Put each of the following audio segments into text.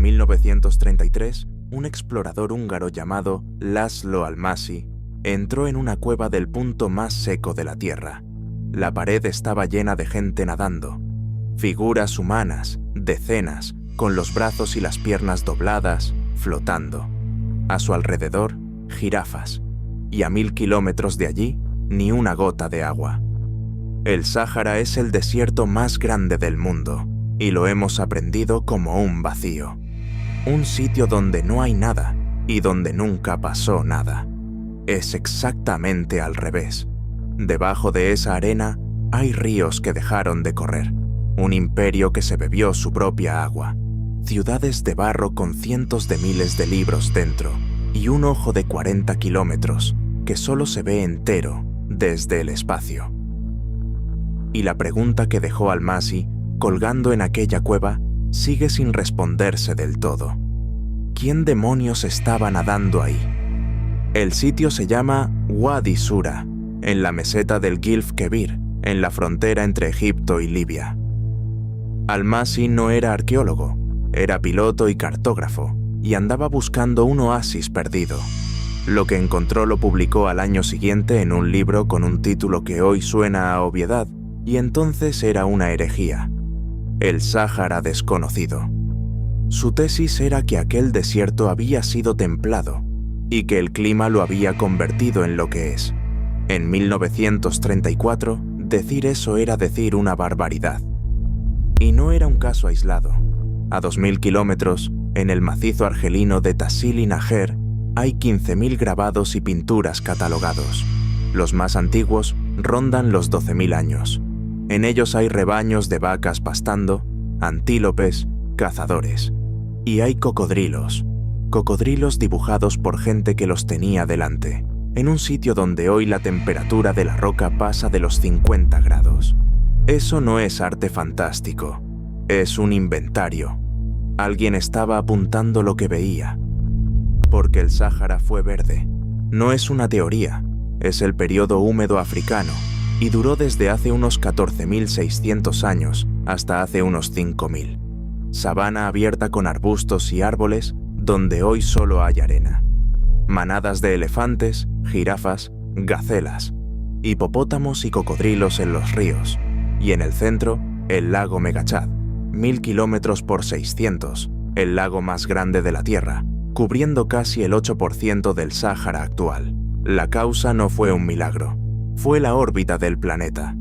En 1933, un explorador húngaro llamado László Almásy entró en una cueva del punto más seco de la Tierra. La pared estaba llena de gente nadando. Figuras humanas, decenas, con los brazos y las piernas dobladas, flotando. A su alrededor, jirafas. Y a 1000 kilómetros de allí, ni una gota de agua. El Sáhara es el desierto más grande del mundo, y lo hemos aprendido como un vacío. Un sitio donde no hay nada, y donde nunca pasó nada. Es exactamente al revés. Debajo de esa arena hay ríos que dejaron de correr, un imperio que se bebió su propia agua, ciudades de barro con cientos de miles de libros dentro, y un ojo de 40 kilómetros que solo se ve entero desde el espacio. Y la pregunta que dejó Almásy colgando en aquella cueva sigue sin responderse del todo. ¿Quién demonios estaba nadando ahí? El sitio se llama Wadi Sura, en la meseta del Gilf Kebir, en la frontera entre Egipto y Libia. Almásy no era arqueólogo, era piloto y cartógrafo, y andaba buscando un oasis perdido. Lo que encontró lo publicó al año siguiente en un libro con un título que hoy suena a obviedad, y entonces era una herejía: El Sáhara desconocido. Su tesis era que aquel desierto había sido templado y que el clima lo había convertido en lo que es. En 1934, decir eso era decir una barbaridad. Y no era un caso aislado. A 2000 kilómetros, en el macizo argelino de Tassili Najer, hay 15.000 grabados y pinturas catalogados. Los más antiguos rondan los 12.000 años. En ellos hay rebaños de vacas pastando, antílopes, cazadores. Y hay cocodrilos dibujados por gente que los tenía delante, en un sitio donde hoy la temperatura de la roca pasa de los 50 grados. Eso no es arte fantástico, es un inventario. Alguien estaba apuntando lo que veía. Porque el Sáhara fue verde. No es una teoría, es el periodo húmedo africano, y duró desde hace unos 14.600 años hasta hace unos 5.000. Sabana abierta con arbustos y árboles donde hoy solo hay arena. Manadas de elefantes, jirafas, gacelas, hipopótamos y cocodrilos en los ríos. Y en el centro, el lago Megachad, 1000 kilómetros por 600, el lago más grande de la Tierra, cubriendo casi el 8% del Sáhara actual. La causa no fue un milagro, fue la órbita del planeta.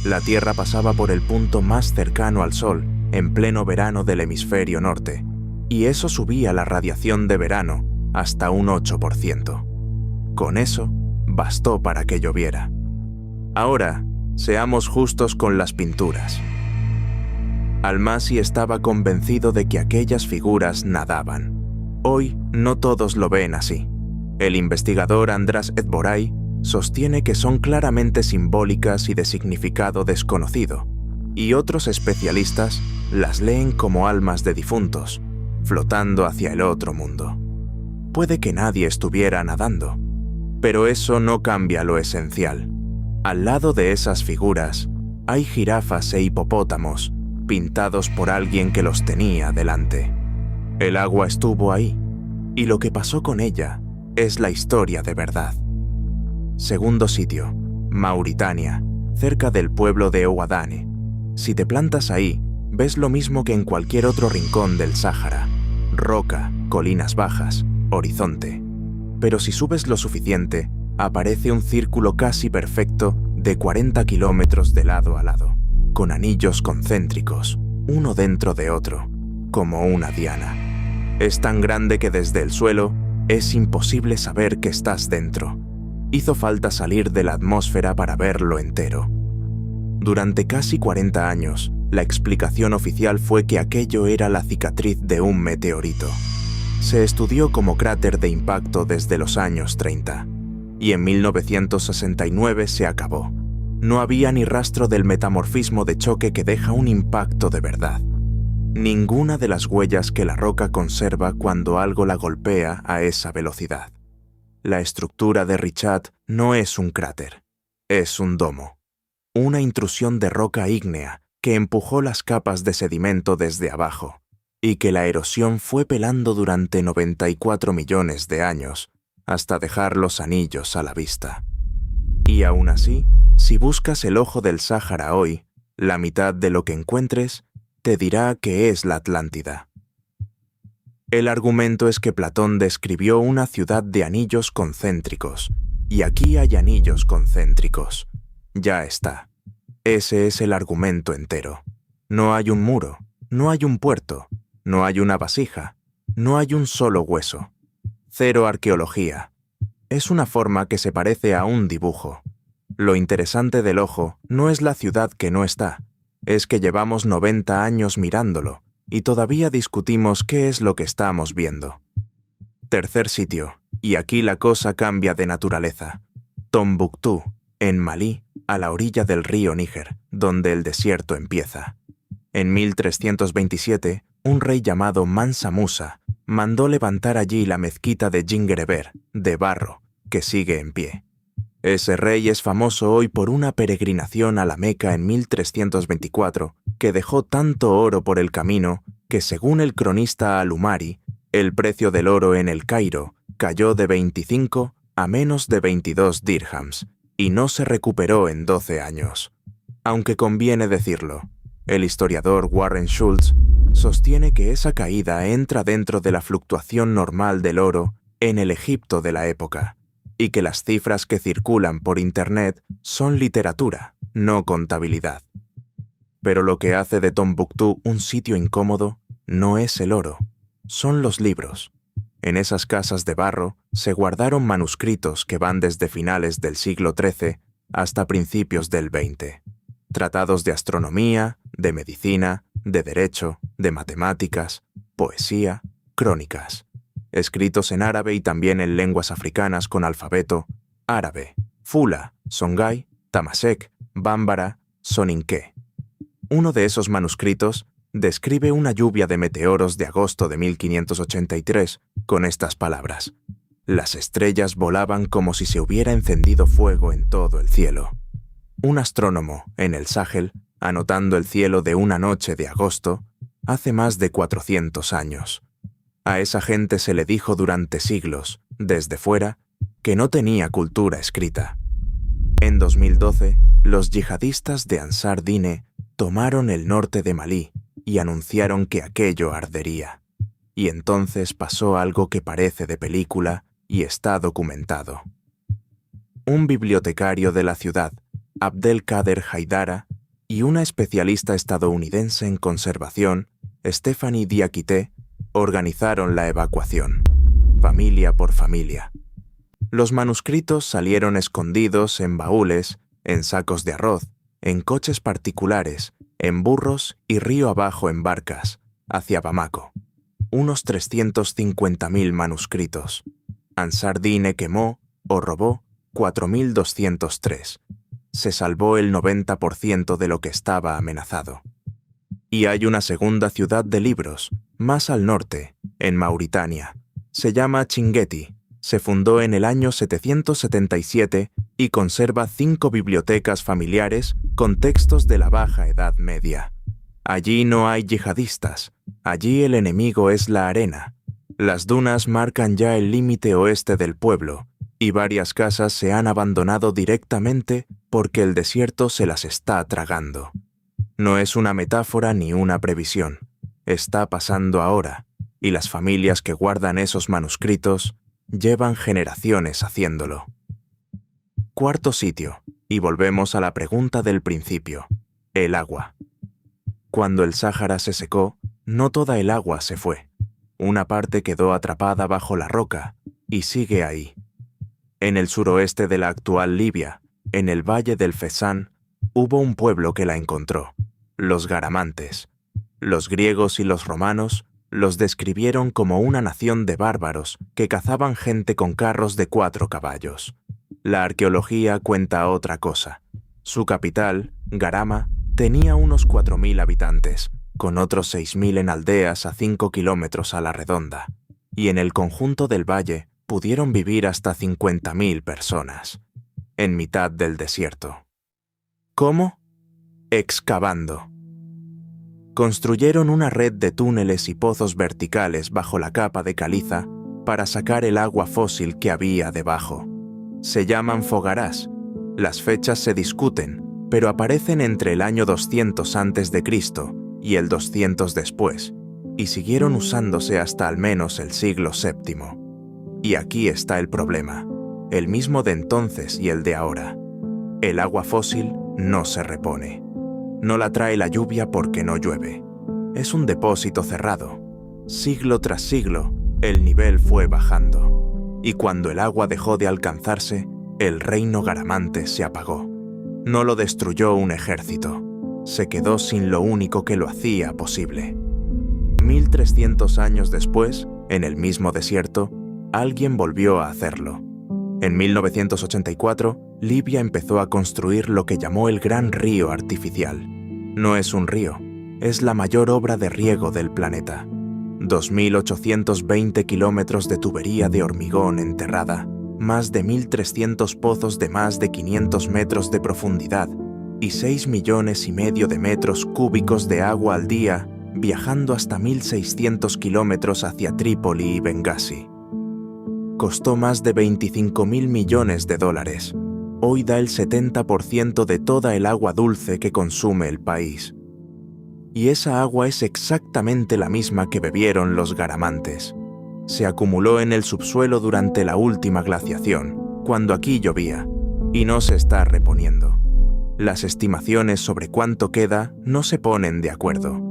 La Tierra pasaba por el punto más cercano al Sol en pleno verano del hemisferio norte, y eso subía la radiación de verano hasta un 8%. Con eso, bastó para que lloviera. Ahora, seamos justos con las pinturas. Almásy estaba convencido de que aquellas figuras nadaban. Hoy, no todos lo ven así. El investigador András Edboray sostiene que son claramente simbólicas y de significado desconocido, y otros especialistas las leen como almas de difuntos, flotando hacia el otro mundo. Puede que nadie estuviera nadando, pero eso no cambia lo esencial. Al lado de esas figuras, hay jirafas e hipopótamos, pintados por alguien que los tenía delante. El agua estuvo ahí, y lo que pasó con ella es la historia de verdad. Segundo sitio, Mauritania, cerca del pueblo de Ouadane. Si te plantas ahí, ves lo mismo que en cualquier otro rincón del Sáhara: roca, colinas bajas, horizonte. Pero si subes lo suficiente, aparece un círculo casi perfecto de 40 kilómetros de lado a lado, con anillos concéntricos, uno dentro de otro, como una diana. Es tan grande que desde el suelo es imposible saber que estás dentro. Hizo falta salir de la atmósfera para verlo entero. Durante casi 40 años, la explicación oficial fue que aquello era la cicatriz de un meteorito. Se estudió como cráter de impacto desde los años 30, y en 1969 se acabó. No había ni rastro del metamorfismo de choque que deja un impacto de verdad. Ninguna de las huellas que la roca conserva cuando algo la golpea a esa velocidad. La estructura de Richat no es un cráter, es un domo. Una intrusión de roca ígnea que empujó las capas de sedimento desde abajo. y que la erosión fue pelando durante 94 millones de años hasta dejar los anillos a la vista. Y aún así, si buscas el ojo del Sáhara hoy, la mitad de lo que encuentres te dirá que es la Atlántida. El argumento es que Platón describió una ciudad de anillos concéntricos, y aquí hay anillos concéntricos. Ya está. Ese es el argumento entero. No hay un muro, no hay un puerto, no hay una vasija, no hay un solo hueso. Cero arqueología. Es una forma que se parece a un dibujo. Lo interesante del ojo no es la ciudad que no está, es que llevamos 90 años mirándolo y todavía discutimos qué es lo que estamos viendo. Tercer sitio, y aquí la cosa cambia de naturaleza. Tombuctú, en Malí, a la orilla del río Níger, donde el desierto empieza. En 1327, un rey llamado Mansa Musa mandó levantar allí la mezquita de Djinguereber, de barro, que sigue en pie. Ese rey es famoso hoy por una peregrinación a la Meca en 1324 que dejó tanto oro por el camino que, según el cronista Al-Umari, el precio del oro en el Cairo cayó de 25 a menos de 22 dirhams y no se recuperó en 12 años. Aunque conviene decirlo, el historiador Warren Schultz sostiene que esa caída entra dentro de la fluctuación normal del oro en el Egipto de la época, y que las cifras que circulan por Internet son literatura, no contabilidad. Pero lo que hace de Tombuctú un sitio incómodo no es el oro, son los libros. En esas casas de barro se guardaron manuscritos que van desde finales del siglo XIII hasta principios del XX. Tratados de astronomía, de medicina, de derecho, de matemáticas, poesía, crónicas. Escritos en árabe y también en lenguas africanas con alfabeto árabe, Fula, Songhai, Tamasek, Bambara, Soninké. Uno de esos manuscritos describe una lluvia de meteoros de agosto de 1583 con estas palabras: las estrellas volaban como si se hubiera encendido fuego en todo el cielo. Un astrónomo en el Sahel, anotando el cielo de una noche de agosto, hace más de 400 años. A esa gente se le dijo durante siglos, desde fuera, que no tenía cultura escrita. En 2012, los yihadistas de Ansar Dine tomaron el norte de Malí y anunciaron que aquello ardería. Y entonces pasó algo que parece de película y está documentado. Un bibliotecario de la ciudad, Abdelkader Haidara, y una especialista estadounidense en conservación, Stephanie Diakité, organizaron la evacuación, familia por familia. Los manuscritos salieron escondidos en baúles, en sacos de arroz, en coches particulares, en burros y río abajo en barcas, hacia Bamako. Unos 350.000 manuscritos. Ansar Dine quemó o robó 4.203. Se salvó el 90% de lo que estaba amenazado. Y hay una segunda ciudad de libros, más al norte, en Mauritania. Se llama Chinguetti. Se fundó en el año 777 y conserva 5 bibliotecas familiares con textos de la Baja Edad Media. Allí no hay yihadistas. Allí el enemigo es la arena. Las dunas marcan ya el límite oeste del pueblo y varias casas se han abandonado directamente porque el desierto se las está tragando. No es una metáfora ni una previsión. Está pasando ahora, y las familias que guardan esos manuscritos llevan generaciones haciéndolo. Cuarto sitio, y volvemos a la pregunta del principio: el agua. Cuando el Sáhara se secó, no toda el agua se fue. Una parte quedó atrapada bajo la roca y sigue ahí. En el suroeste de la actual Libia, en el valle del Fezzán, hubo un pueblo que la encontró, los garamantes. Los griegos y los romanos los describieron como una nación de bárbaros que cazaban gente con carros de 4 caballos. La arqueología cuenta otra cosa. Su capital, Garama, tenía unos 4.000 habitantes, con otros 6.000 en aldeas a 5 kilómetros a la redonda, y en el conjunto del valle pudieron vivir hasta 50.000 personas, en mitad del desierto. ¿Cómo? Excavando. Construyeron una red de túneles y pozos verticales bajo la capa de caliza para sacar el agua fósil que había debajo. Se llaman fogarás. Las fechas se discuten, pero aparecen entre el año 200 a.C. y el 200 después, y siguieron usándose hasta al menos el siglo VII. Y aquí está el problema, el mismo de entonces y el de ahora. El agua fósil no se repone. No la trae la lluvia porque no llueve. Es un depósito cerrado. Siglo tras siglo, el nivel fue bajando. Y cuando el agua dejó de alcanzarse, el reino Garamante se apagó. No lo destruyó un ejército. Se quedó sin lo único que lo hacía posible. 1300 años después, en el mismo desierto, alguien volvió a hacerlo. En 1984, Libia empezó a construir lo que llamó el Gran Río Artificial. No es un río, es la mayor obra de riego del planeta. 2.820 kilómetros de tubería de hormigón enterrada, más de 1.300 pozos de más de 500 metros de profundidad y 6,5 millones de metros cúbicos de agua al día, viajando hasta 1.600 kilómetros hacia Trípoli y Bengasi. Costó más de 25.000 millones de dólares. Hoy da el 70% de toda el agua dulce que consume el país. Y esa agua es exactamente la misma que bebieron los garamantes. Se acumuló en el subsuelo durante la última glaciación, cuando aquí llovía, y no se está reponiendo. Las estimaciones sobre cuánto queda no se ponen de acuerdo.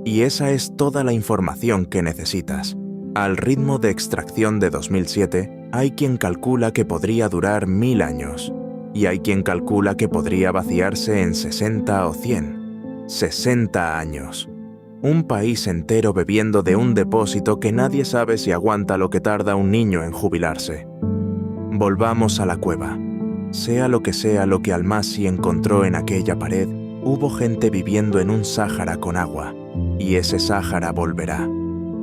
Y esa es toda la información que necesitas. Al ritmo de extracción de 2007, hay quien calcula que podría durar 1000 años. Y hay quien calcula que podría vaciarse en 60 o 100. 60 años. Un país entero bebiendo de un depósito que nadie sabe si aguanta lo que tarda un niño en jubilarse. Volvamos a la cueva. Sea lo que Almasi encontró en aquella pared, hubo gente viviendo en un Sáhara con agua, y ese Sáhara volverá.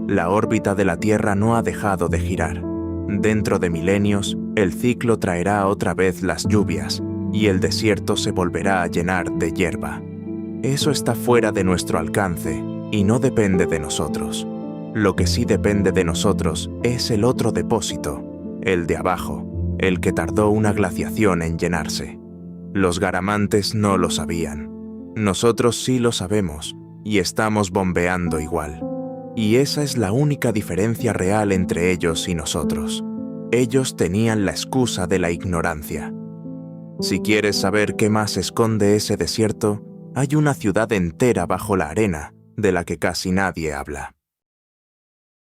La órbita de la Tierra no ha dejado de girar. Dentro de milenios, el ciclo traerá otra vez las lluvias, y el desierto se volverá a llenar de hierba. Eso está fuera de nuestro alcance, y no depende de nosotros. Lo que sí depende de nosotros es el otro depósito, el de abajo, el que tardó una glaciación en llenarse. Los garamantes no lo sabían. Nosotros sí lo sabemos, y estamos bombeando igual. Y esa es la única diferencia real entre ellos y nosotros. Ellos tenían la excusa de la ignorancia. Si quieres saber qué más esconde ese desierto, hay una ciudad entera bajo la arena de la que casi nadie habla.